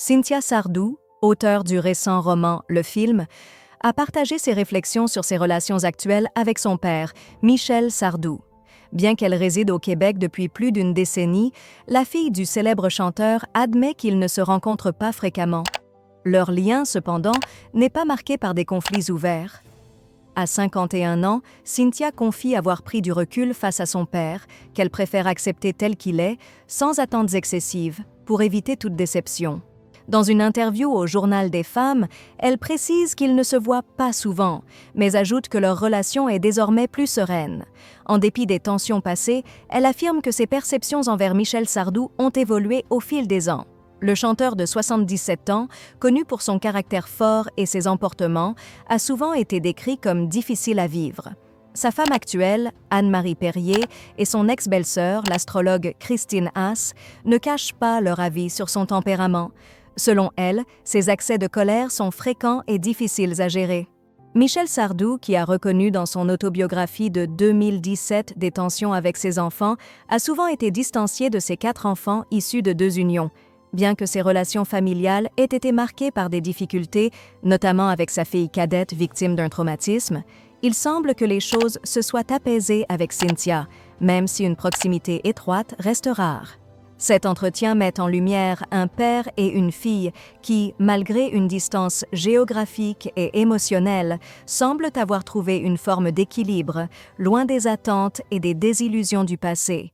Cynthia Sardou, auteure du récent roman Le Film, a partagé ses réflexions sur ses relations actuelles avec son père, Michel Sardou. Bien qu'elle réside au Québec depuis plus d'une décennie, la fille du célèbre chanteur admet qu'ils ne se rencontrent pas fréquemment. Leur lien, cependant, n'est pas marqué par des conflits ouverts. À 51 ans, Cynthia confie avoir pris du recul face à son père, qu'elle préfère accepter tel qu'il est, sans attentes excessives, pour éviter toute déception. Dans une interview au Journal des femmes, elle précise qu'ils ne se voient pas souvent, mais ajoute que leur relation est désormais plus sereine. En dépit des tensions passées, elle affirme que ses perceptions envers Michel Sardou ont évolué au fil des ans. Le chanteur de 77 ans, connu pour son caractère fort et ses emportements, a souvent été décrit comme difficile à vivre. Sa femme actuelle, Anne-Marie Perrier, et son ex-belle-sœur, l'astrologue Christine Haas, ne cachent pas leur avis sur son tempérament. Selon elle, ses accès de colère sont fréquents et difficiles à gérer. Michel Sardou, qui a reconnu dans son autobiographie de 2017 des tensions avec ses enfants, a souvent été distancié de ses 4 enfants issus de 2 unions. Bien que ses relations familiales aient été marquées par des difficultés, notamment avec sa fille cadette victime d'un traumatisme, il semble que les choses se soient apaisées avec Cynthia, même si une proximité étroite reste rare. Cet entretien met en lumière un père et une fille qui, malgré une distance géographique et émotionnelle, semblent avoir trouvé une forme d'équilibre, loin des attentes et des désillusions du passé.